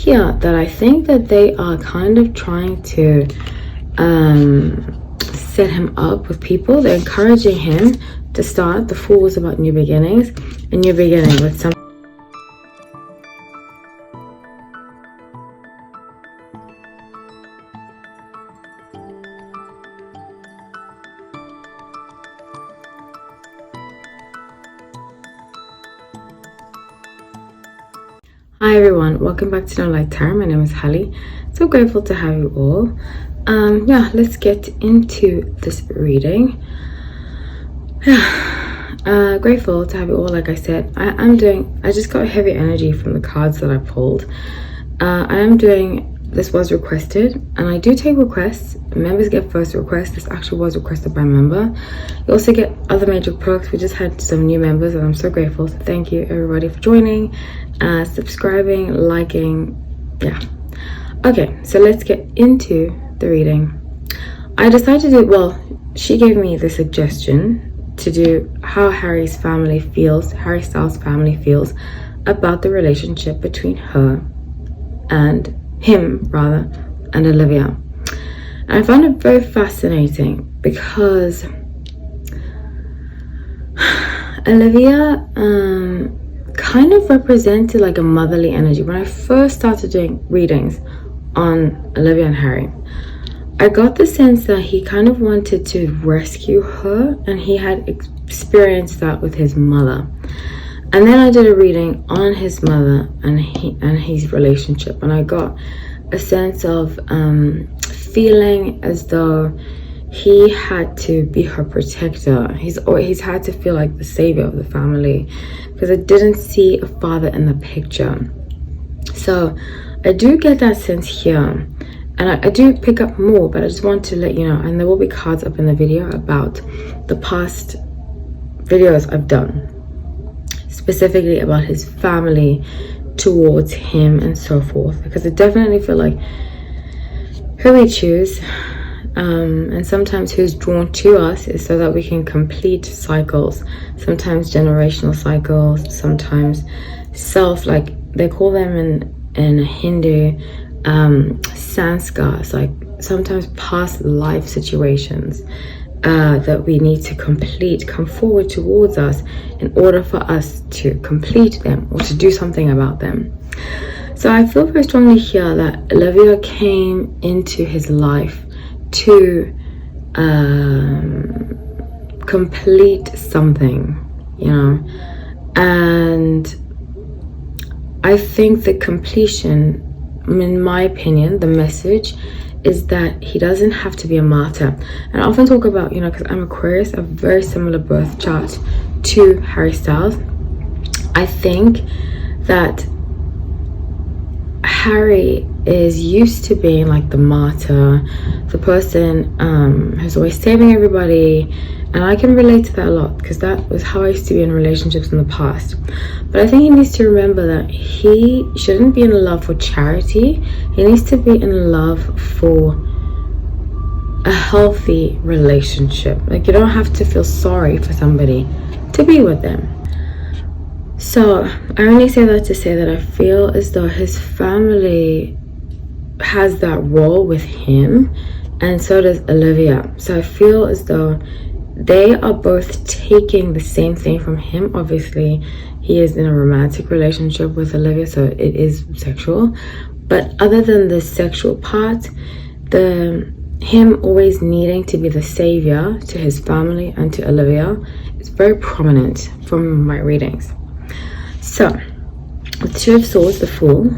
here that I think that they are kind of trying to set him up with people. They're encouraging him to start. The Fool is about new beginnings, a new beginning with some. Hi everyone, welcome back to No Light Tarot. My name is Hallie. So grateful to have you all. Yeah, let's get into this reading. Grateful to have you all. Like I said, I just got heavy energy from the cards that I pulled. I am doing, this was requested, and I do take requests. Members get first request. This actually was requested by a member. You also get other major products. We just had some new members and I'm so grateful. So thank you everybody for joining, subscribing, liking. Yeah, okay, so let's get into the reading. I decided to do, well, she gave me the suggestion to do how Harry Styles' family feels about the relationship between her and him and Olivia. And I found it very fascinating because Olivia kind of represented like a motherly energy. When I first started doing readings on Olivia and Harry, I got the sense that he kind of wanted to rescue her, and he had experienced that with his mother. And then I did a reading on his mother and his relationship, and I got a sense of feeling as though he had to be her protector. He's had to feel like the savior of the family, because I didn't see a father in the picture. So I do get that sense here, and I do pick up more, but I just want to let you know, and there will be cards up in the video about the past videos I've done, specifically about his family towards him and so forth, because I definitely feel like who we choose and sometimes who's drawn to us is so that we can complete cycles, sometimes generational cycles, sometimes like they call them in Hindu sanskars, like sometimes past life situations that we need to come forward towards us in order for us to complete them or to do something about them. So I feel very strongly here that Olivia came into his life to complete something, you know, and I think the completion, in my opinion, the message is that he doesn't have to be a martyr. And I often talk about, you know, because I'm Aquarius, a very similar birth chart to Harry Styles. I think that Harry is used to being like the martyr, the person who's always saving everybody, and I can relate to that a lot because that was how I used to be in relationships in the past. But I think he needs to remember that he shouldn't be in love for charity. He needs to be in love for a healthy relationship. Like, you don't have to feel sorry for somebody to be with them. So I only say that to say that I feel as though his family has that role with him, and so does Olivia. So I feel as though they are both taking the same thing from him. Obviously he is in a romantic relationship with Olivia, so it is sexual, but other than the sexual part, him always needing to be the savior to his family and to Olivia is very prominent from my readings. So with Two of Swords, the Fool,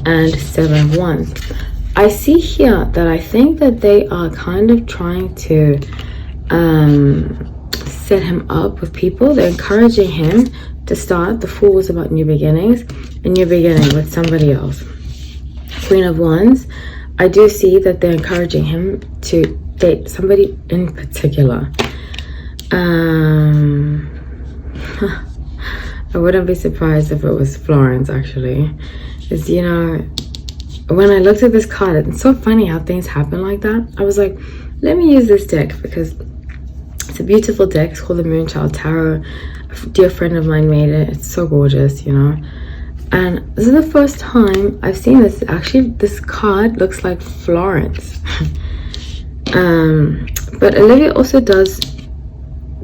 and Seven of Wands, I see here that I think that they are kind of trying to set him up with people. They're encouraging him to start. The Fool was about new beginnings, a new beginning with somebody else. Queen of Wands, I do see that they're encouraging him to date somebody in particular. I wouldn't be surprised if it was Florence, actually. Because, you know, when I looked at this card, it's so funny how things happen like that. I was like, let me use this deck because it's a beautiful deck. It's called the Moonchild Tarot. A dear friend of mine made it. It's so gorgeous, you know. And this is the first time I've seen this. Actually, this card looks like Florence. But Olivia also does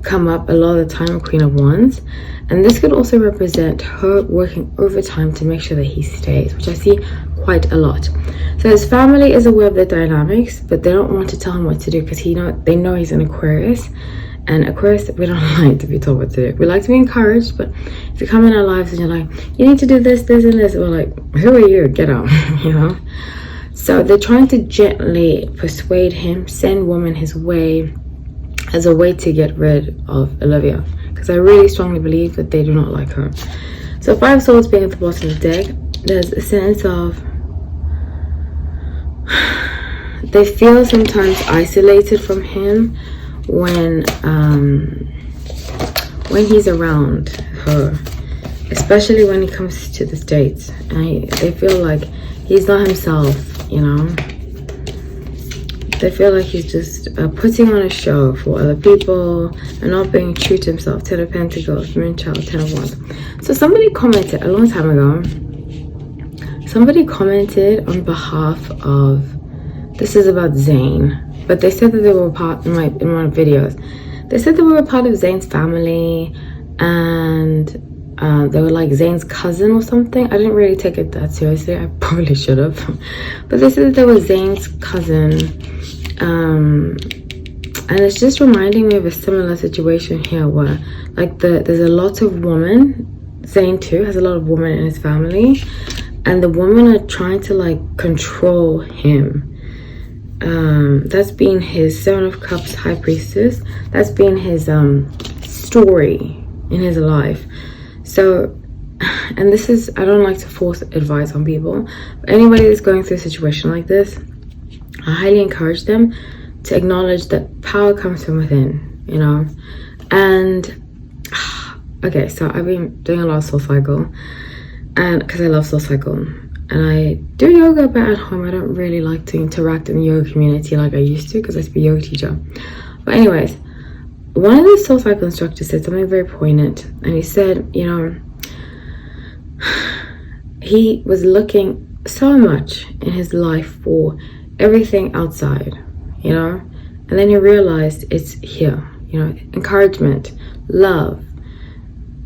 come up a lot of the time, Queen of Wands, and this could also represent her working overtime to make sure that he stays, which I see quite a lot. So his family is aware of the dynamics, but they don't want to tell him what to do because they know he's an Aquarius, and Aquarius, we don't like to be told what to do. We like to be encouraged, but if you come in our lives and you're like, you need to do this, this, and this, we're like, who are you? Get out. You know. So they're trying to gently persuade him, send women his way, as a way to get rid of Olivia, because I really strongly believe that they do not like her. So 5 of Swords being at the bottom of the deck, there's a sense of they feel sometimes isolated from him when he's around her, especially when he comes to the States, and they feel like he's not himself, you know. They feel like he's just putting on a show for other people and not being true to himself. 10 of Pentacles, Moonchild, 10 of Wands. So somebody commented a long time ago. Somebody commented on behalf of, this is about Zayn, but they said that they were part in one of the videos. They said they were a part of Zayn's family, and they were like Zayn's cousin or something. I didn't really take it that seriously. I probably should have. But they said that they were Zayn's cousin. And it's just reminding me of a similar situation here where like there's a lot of women. Zayn too has a lot of women in his family, and the women are trying to like control him. That's been his 7 of Cups High Priestess. That's been his story in his life. So, and this is, I don't like to force advice on people, but anybody that's going through a situation like this, I highly encourage them to acknowledge that power comes from within, you know. And okay, so I've been doing a lot of Soul Cycle, and because I love Soul Cycle, and I do yoga, but at home I don't really like to interact in the yoga community like I used to, because I used to be a yoga teacher. But anyways, one of the Soul Cycle instructors said something very poignant, and he said, you know, he was looking so much in his life for everything outside, you know, and then he realized it's here, you know. Encouragement, love,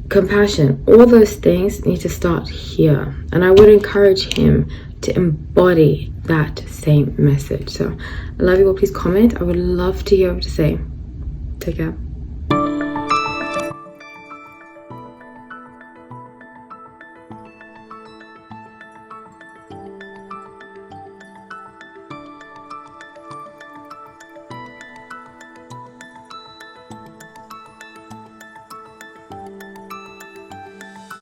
compassion, all those things need to start here, and I would encourage him to embody that same message. So I love you all. Please comment. I would love to hear what to say. Take care.